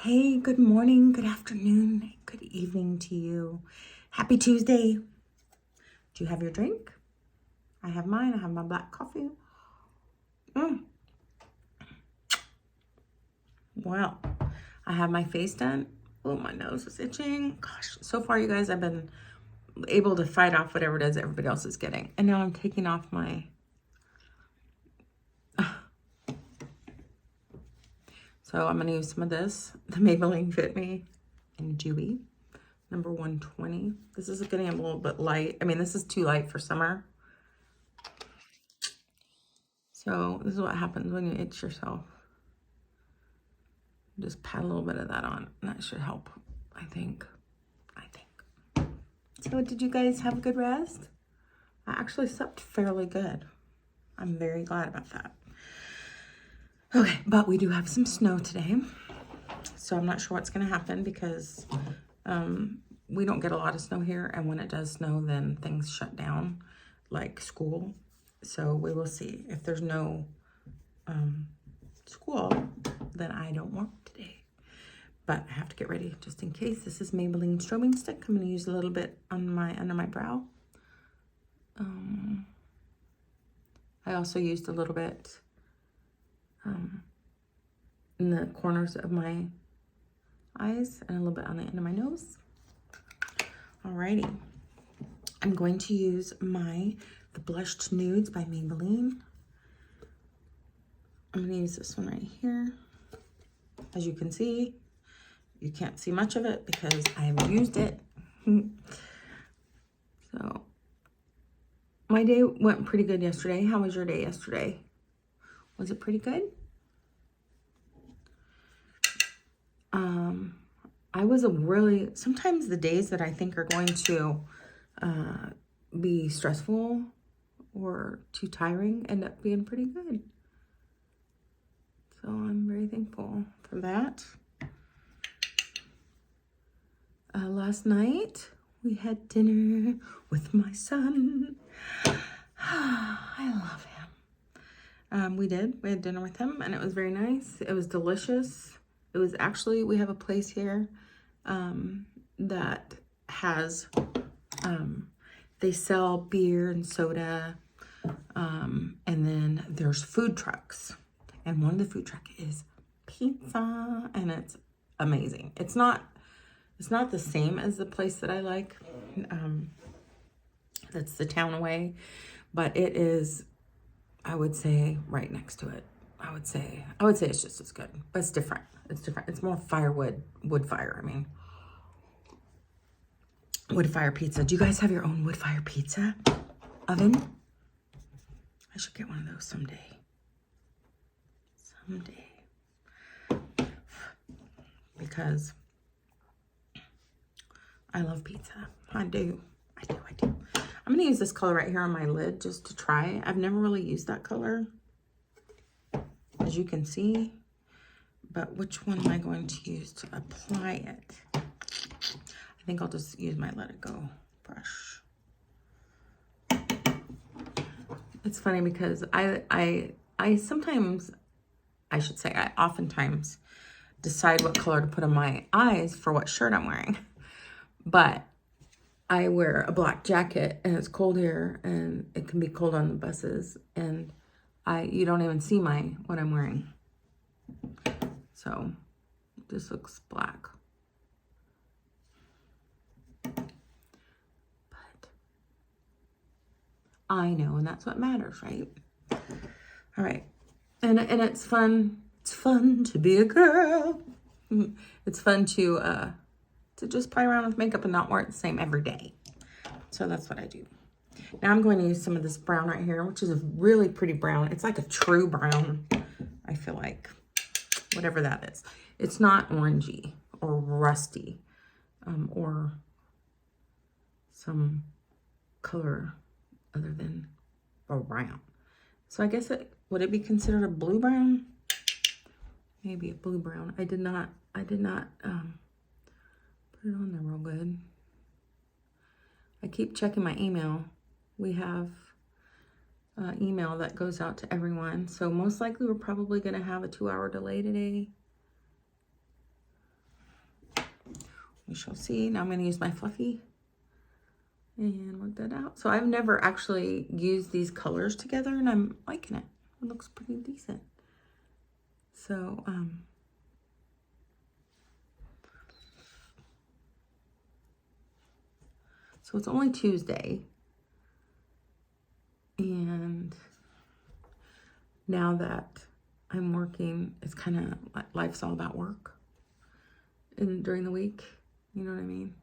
Hey, good morning, good afternoon, good evening to you. Happy Tuesday. Do you have your drink? I have mine. I have my black coffee. Well, I have my face done. Oh, my nose is itching. Gosh, so far, you guys, I've been able to fight off whatever it is everybody else is getting. And now I'm taking off my... So I'm going to use some of this. The Maybelline Fit Me in Dewy. Number 120. This is getting a little bit light. I mean, this is too light for summer. So this is what happens when you itch yourself. Just pat a little bit of that on. That should help, I think. So did you guys have a good rest? I actually slept fairly good. I'm very glad about that. Okay, but we do have some snow today. So I'm not sure what's going to happen because we don't get a lot of snow here. And when it does snow, then things shut down, like school. So we will see. If there's no school, then I don't work today. But I have to get ready just in case. This is Maybelline Strobing Stick. I'm going to use a little bit on under my brow. I also used a little bit in the corners of my eyes and a little bit on the end of my nose. Alrighty. I'm going to use the Blushed Nudes by Maybelline. I'm going to use this one right here. As you can see, you can't see much of it because I haven't used it. So, my day went pretty good yesterday. How was your day yesterday? Was it pretty good? I was sometimes the days that I think are going to be stressful or too tiring end up being pretty good. So I'm very thankful for that. Last night we had dinner with my son. I love him. We had dinner with him and it was very nice. It was delicious. It was actually, we have a place here that has, they sell beer and soda, and then there's food trucks. And one of the food truck is pizza, and it's amazing. It's not the same as the place that I like. That's the town away, but it is, I would say, right next to it. I would say it's just as good, but it's different. It's different. It's more wood fire. I mean, wood fire pizza. Do you guys have your own wood fire pizza oven? I should get one of those someday. Because I love pizza. I do. I'm going to use this color right here on my lid just to try. I've never really used that color, as you can see. But which one am I going to use to apply it? I think I'll just use my Let It Go brush. It's funny because I oftentimes decide what color to put on my eyes for what shirt I'm wearing. But I wear a black jacket and it's cold here and it can be cold on the buses and you don't even see what I'm wearing. So this looks black. But I know, and that's what matters, right? All right. And it's fun. It's fun to be a girl. It's fun to just play around with makeup and not wear it the same every day. So that's what I do. Now I'm going to use some of this brown right here, which is a really pretty brown. It's like a true brown, I feel like. Whatever that is. It's not orangey or rusty or some color other than brown. So I guess would it be considered a blue brown? Maybe a blue brown. I did not put it on there real good. I keep checking my email. We have email that goes out to everyone. So most likely we're probably going to have a 2-hour delay today. we shall see. Now I'm going to use my Fluffy and work that out. So I've never actually used these colors together, and I'm liking it. It looks pretty decent. So, so it's only Tuesday, and now that I'm working, it's kind of like life's all about work during the week, you know what I mean?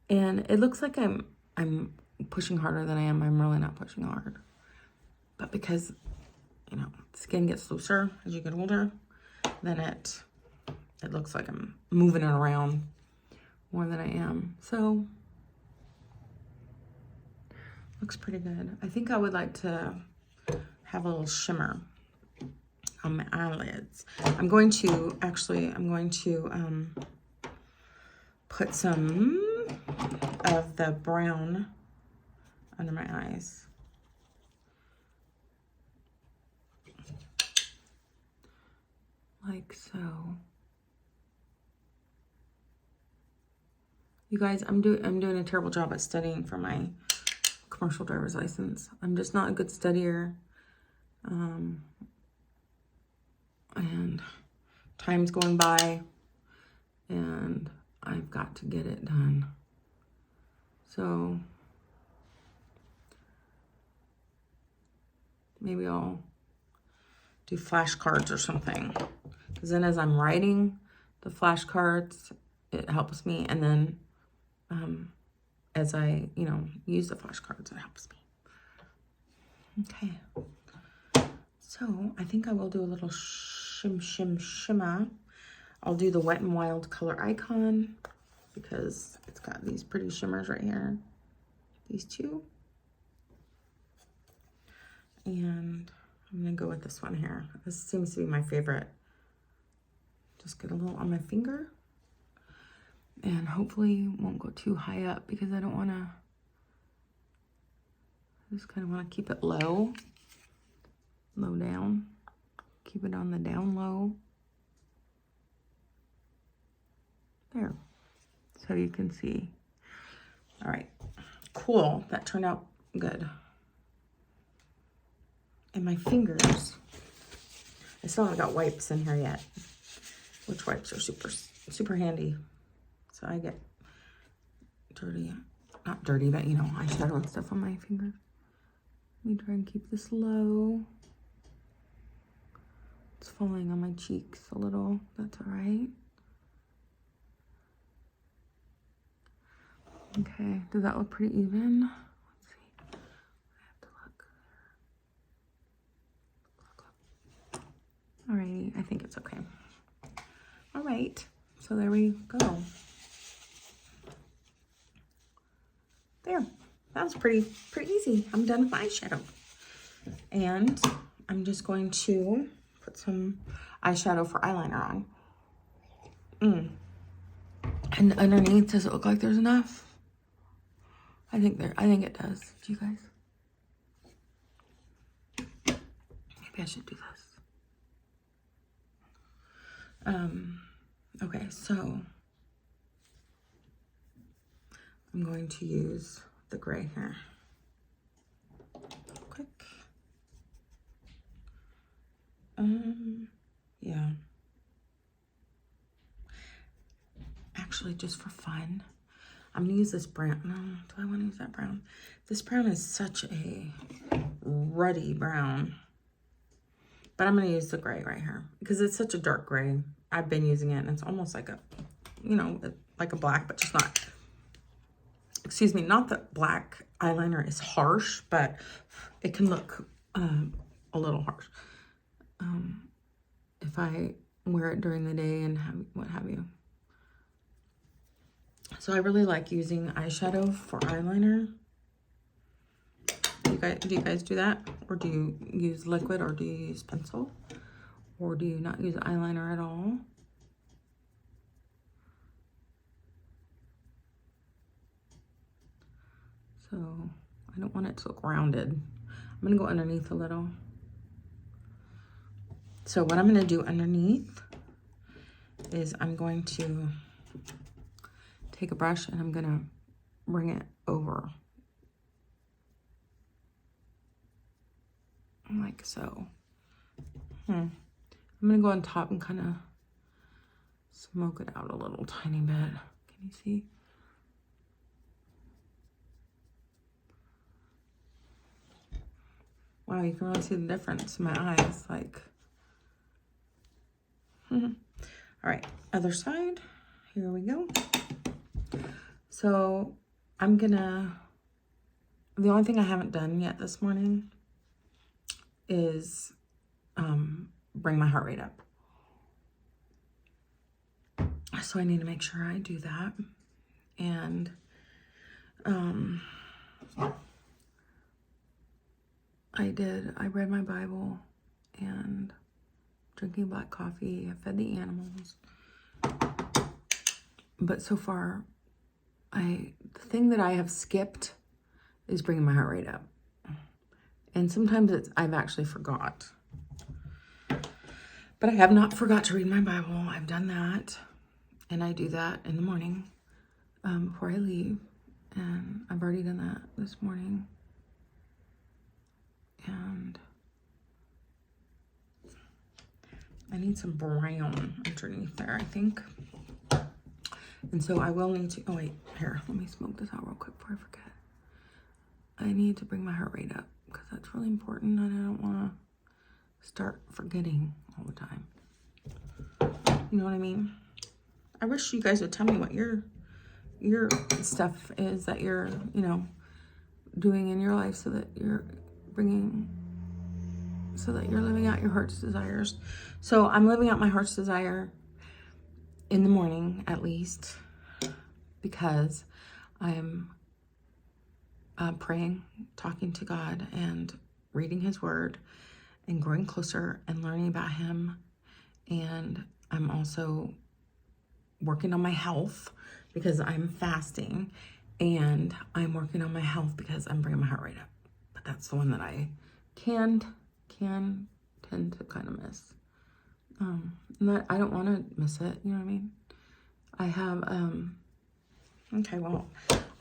And it looks like I'm pushing harder than I am. I'm really not pushing hard. But because, you know, skin gets looser as you get older, then it looks like I'm moving it around more than I am. So, looks pretty good. I think I would like to have a little shimmer on my eyelids. I'm going to put some of the brown under my eyes. Like so. You guys, I'm doing a terrible job at studying for my commercial driver's license. I'm just not a good studier. And time's going by, and I've got to get it done. So maybe I'll do flashcards or something, because then as I'm writing the flashcards, it helps me, and then as I, you know, use the flashcards, it helps me. Okay, so I think I will do a little shimmer. I'll do the Wet n Wild color icon, because it's got these pretty shimmers right here, these two. And I'm gonna go with this one here. This seems to be my favorite. Just get a little on my finger, and hopefully won't go too high up, because I don't wanna, I just kind of wanna keep it low down. Keep it on the down low. There, so you can see. All right, cool, that turned out good. And my fingers, I still haven't got wipes in here yet, which wipes are super handy. So I get dirty, not dirty, but you know, eyeshadow and stuff on my fingers. Let me try and keep this low. It's falling on my cheeks a little, that's all right. Okay, does that look pretty even? Let's see. I have to look. Alrighty, I think it's okay. All right, so there we go. There, that was pretty easy. I'm done with my eyeshadow. And I'm just going to put some eyeshadow for eyeliner on. And underneath, does it look like there's enough? I think it does. Do you guys? Maybe I should do this. Okay, so I'm going to use the gray here. Quick. Yeah. Actually, just for fun, I'm gonna use this brown. No, do I want to use that brown? This brown is such a ruddy brown, but I'm gonna use the gray right here because it's such a dark gray. I've been using it, and it's almost like a, you know, like a black, but just not. Excuse me, not that black eyeliner is harsh, but it can look a little harsh if I wear it during the day and what have you. So I really like using eyeshadow for eyeliner. Do you guys do that? Or do you use liquid, or do you use pencil? Or do you not use eyeliner at all? So I don't want it to look rounded. I'm gonna go underneath a little. So what I'm gonna do underneath is I'm going to take a brush and I'm going to bring it over. Like so. I'm going to go on top and kind of smoke it out a little tiny bit. Can you see? Wow, you can really see the difference in my eyes. Like, all right, other side. Here we go. So I'm gonna, the only thing I haven't done yet this morning is bring my heart rate up. So I need to make sure I do that. And I read my Bible and drinking black coffee. I fed the animals. But so far, the thing that I have skipped is bringing my heart rate up. And sometimes I've actually forgot. But I have not forgot to read my Bible. I've done that. And I do that in the morning before I leave. And I've already done that this morning. And I need some brown underneath there, I think. And so I will need to, oh wait, here, let me smoke this out real quick before I forget. I need to bring my heart rate up because that's really important and I don't want to start forgetting all the time. You know what I mean? I wish you guys would tell me what your stuff is that you're, doing in your life so that you're living out your heart's desires. So I'm living out my heart's desire in the morning, at least, because I'm praying, talking to God, and reading His Word, and growing closer and learning about Him. And I'm also working on my health because I'm fasting, and I'm working on my health because I'm bringing my heart rate up. But that's the one that I can tend to kind of miss. I don't want to miss it, you know what I mean? I have, okay, well,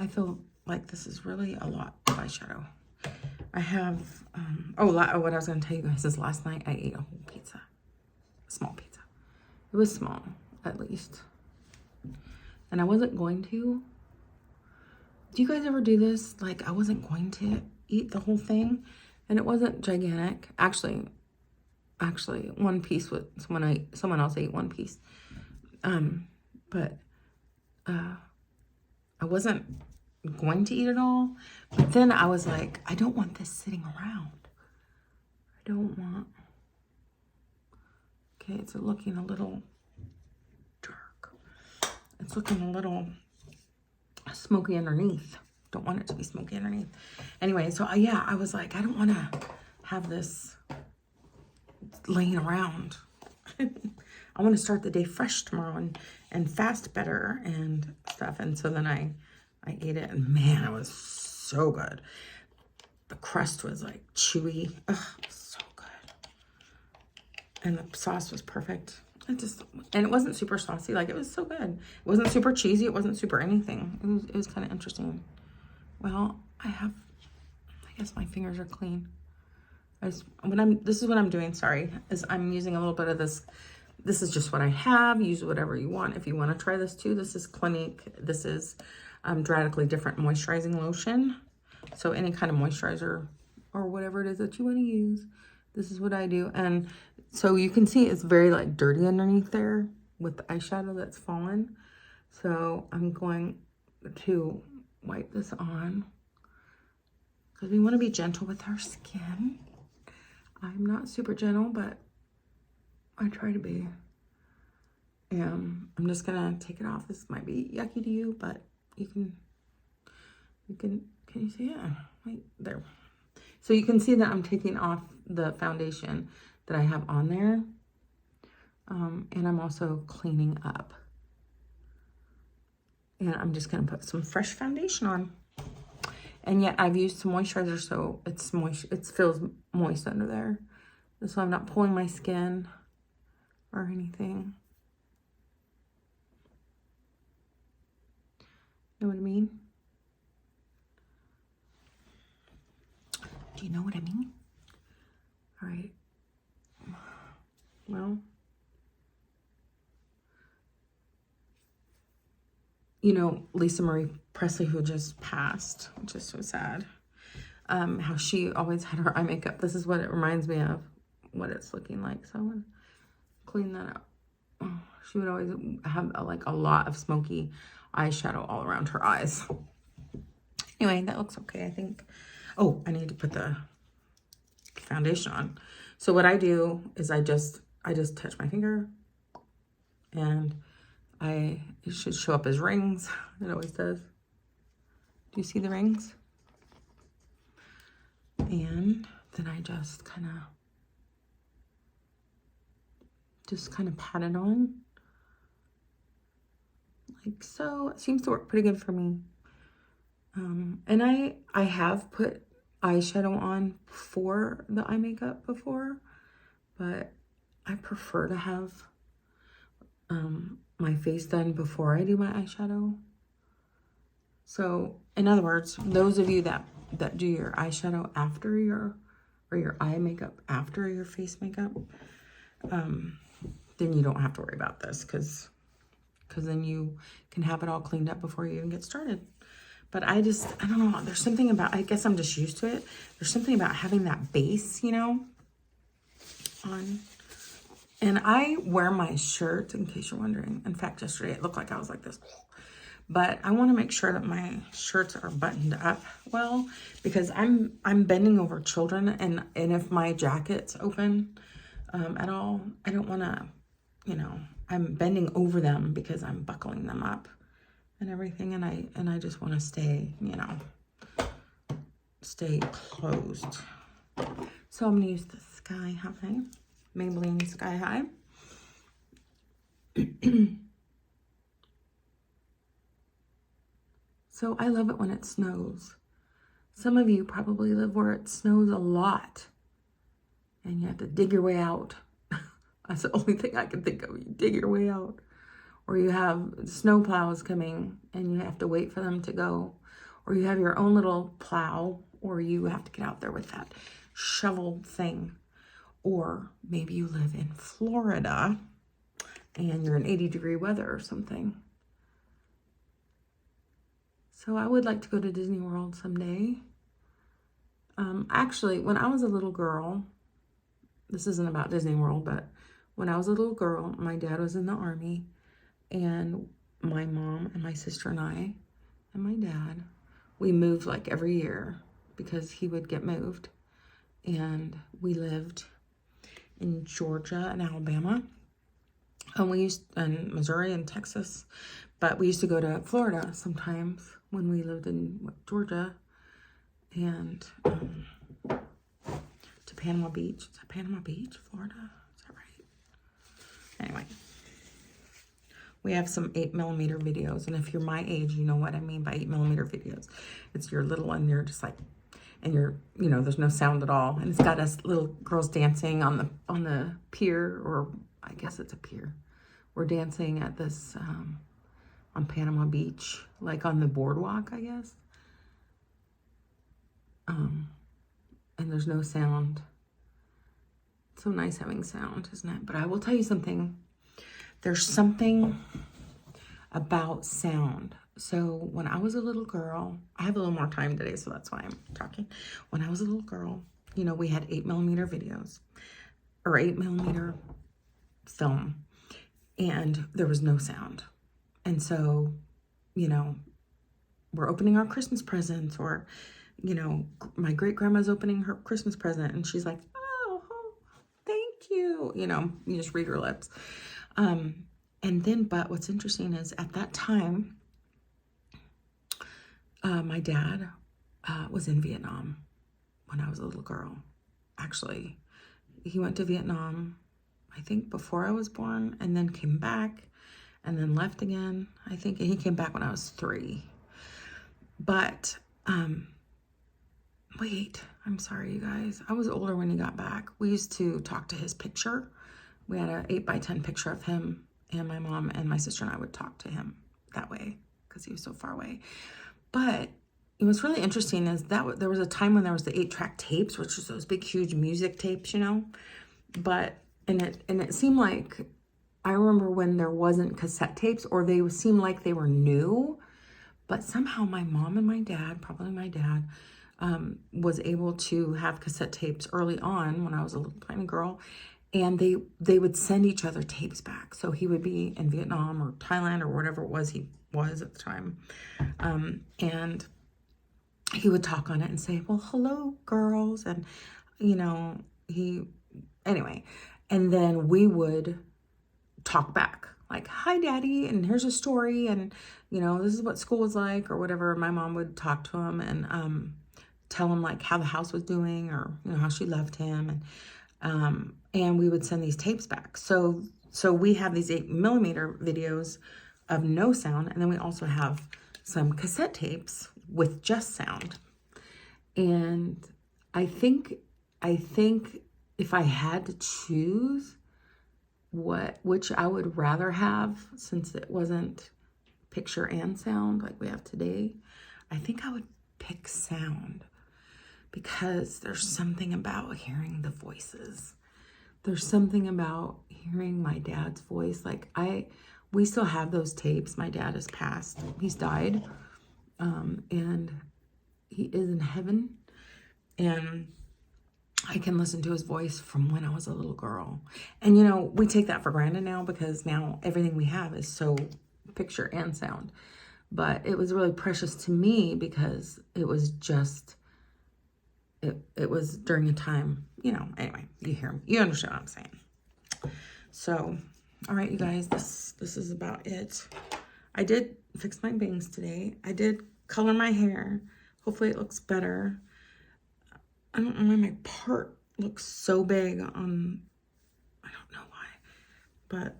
I feel like this is really a lot of eyeshadow. I have, what I was going to tell you guys is last night I ate a whole pizza, a small pizza. It was small, at least. And I wasn't going to. Do you guys ever do this? Like, I wasn't going to eat the whole thing, and it wasn't gigantic. Actually, one piece was someone else ate one piece. But I wasn't going to eat it all. But then I was like, I don't want this sitting around. I don't want. Okay, it's looking a little dark. It's looking a little smoky underneath. Don't want it to be smoky underneath. Anyway, so I was like, I don't want to have this laying around. I want to start the day fresh tomorrow and fast better and stuff. And so then I ate it, and man, it was so good. The crust was like chewy. Ugh, so good. And the sauce was perfect. And it wasn't super saucy. Like, it was so good. It wasn't super cheesy. It wasn't super anything. It was kind of interesting. Well, I guess my fingers are clean. This is what I'm doing, sorry, is I'm using a little bit of this. This is just what I have. Use whatever you want. If you want to try this too, this is Clinique. This is Radically Different Moisturizing Lotion. So any kind of moisturizer or whatever it is that you want to use, this is what I do. And so you can see it's very like dirty underneath there with the eyeshadow that's fallen. So I'm going to wipe this on because we want to be gentle with our skin. I'm not super gentle, but I try to be. And I'm just gonna take it off. This might be yucky to you, but can you see it? Right there. So you can see that I'm taking off the foundation that I have on there. And I'm also cleaning up. And I'm just gonna put some fresh foundation on. And yet I've used some moisturizer, so it's moist. It feels moist under there. So I'm not pulling my skin or anything. Know what I mean? Do you know what I mean? All right. Well, you know, Lisa Marie Presley, who just passed, which is so sad. How she always had her eye makeup. This is what it reminds me of, what it's looking like. So I'm gonna clean that up. Oh, she would always have like a lot of smoky eyeshadow all around her eyes. Anyway, that looks okay, I think. Oh, I need to put the foundation on. So what I do is I just touch my finger, and it should show up as rings. It always does. Do you see the rings? And then I just kind of pat it on like so. It seems to work pretty good for me. And I have put eyeshadow on for the eye makeup before, but I prefer to have my face done before I do my eyeshadow. So in other words, those of you that do your eyeshadow after your eye makeup after your face makeup, then you don't have to worry about this, because then you can have it all cleaned up before you even get started. But I don't know, there's something about, I guess I'm just used to it. There's something about having that base, you know, on. And I wear my shirt, in case you're wondering. In fact, yesterday it looked like I was like this. But I want to make sure that my shirts are buttoned up well, because I'm bending over children, and if my jacket's open at all, I don't want to, you know, I'm bending over them because I'm buckling them up and everything, and I just want to stay, you know, stay closed. So I'm going to use the Sky High, Maybelline Sky High. So I love it when it snows. Some of you probably live where it snows a lot and you have to dig your way out. That's the only thing I can think of. You dig your way out. Or you have snow plows coming and you have to wait for them to go. Or you have your own little plow, or you have to get out there with that shovel thing. Or maybe you live in Florida and you're in 80-degree weather or something. So I would like to go to Disney World someday. Actually, when I was a little girl, this isn't about Disney World, but when I was a little girl, my dad was in the Army, and my mom and my sister and I and my dad, we moved like every year because he would get moved. And we lived in Georgia and Alabama, and we used in Missouri and Texas, but we used to go to Florida sometimes when we lived in Georgia, and to Panama Beach. Is that Panama Beach, Florida? Is that right? Anyway, we have some 8mm videos, and if you're my age, you know what I mean by 8mm videos. It's your little, and you're just like, and you're, you know, there's no sound at all, and it's got us little girls dancing on the pier, or I guess it's a pier. We're dancing at this on Panama Beach, like on the boardwalk, I guess. And there's no sound. It's so nice having sound, isn't it? But I will tell you something. There's something about sound. So when I was a little girl, I have a little more time today, so that's why I'm talking. When I was a little girl, you know, we had 8mm videos, or 8mm film, and there was no sound. And so, you know, we're opening our Christmas presents, or, you know, my great grandma's opening her Christmas present, and she's like, oh, thank you. You know, you just read her lips. And then, but what's interesting is at that time, my dad was in Vietnam when I was a little girl. Actually, he went to Vietnam, I think, before I was born, and then came back, and then left again. I think he came back when I was 3. But, wait, I'm sorry, you guys. I was older when he got back. We used to talk to his picture. We had an 8x10 picture of him, and my mom and my sister and I would talk to him that way, because he was so far away. But it was really interesting is that there was a time when there was the 8-track tapes, which was those big, huge music tapes, you know. But and it seemed like, I remember when there wasn't cassette tapes, or they seemed like they were new. But somehow my mom and my dad, probably my dad, was able to have cassette tapes early on when I was a little tiny girl. And they would send each other tapes back. So he would be in Vietnam or Thailand or whatever it was he was at the time. And he would talk on it and say, well, hello, girls. And, you know, anyway. And then we would talk back. Like, hi, Daddy, and here's a story. And, you know, this is what school was like or whatever. My mom would talk to him and tell him, like, how the house was doing or, you know, how she loved him. And we would send these tapes back. So we have these 8mm videos of no sound. And then we also have some cassette tapes with just sound. And I think if I had to choose which I would rather have, since it wasn't picture and sound like we have today, I think I would pick sound, because there's something about hearing the voices. There's something about hearing my dad's voice. Like we still have those tapes. My dad has passed. He's died. And he is in heaven. And I can listen to his voice from when I was a little girl. And, you know, we take that for granted now, because now everything we have is so picture and sound. But it was really precious to me, because it was just, it was during a time, you know, anyway, you understand what I'm saying. So, all right, you guys, this is about it. I did fix my bangs today. I did color my hair. Hopefully it looks better. I don't know why my part looks so big on, I don't know why, but,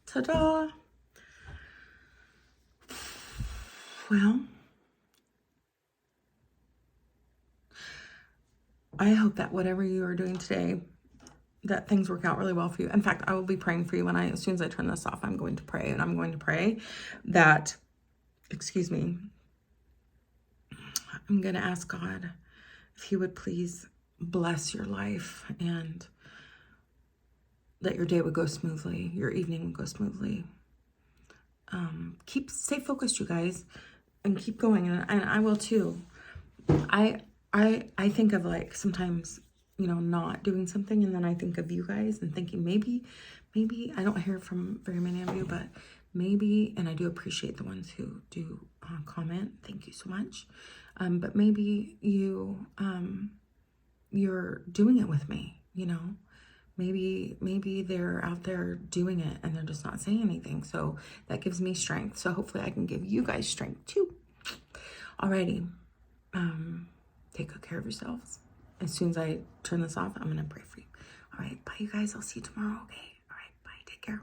ta-da. Well, I hope that whatever you are doing today, that things work out really well for you. In fact, I will be praying for you as soon as I turn this off. I'm going to pray, and I'm going to pray that, I'm going to ask God if he would please bless your life, and that your day would go smoothly, your evening would go smoothly. Stay focused, you guys, and keep going. And I will too. I think of, like, sometimes, you know, not doing something, and then I think of you guys and thinking maybe I don't hear from very many of you, but maybe, and I do appreciate the ones who do comment. Thank you so much. But maybe you're doing it with me, you know. Maybe they're out there doing it and they're just not saying anything. So that gives me strength. So hopefully I can give you guys strength too. Alrighty. Take good care of yourselves. As soon as I turn this off, I'm going to pray for you. All right. Bye, you guys. I'll see you tomorrow. Okay. All right. Bye. Take care.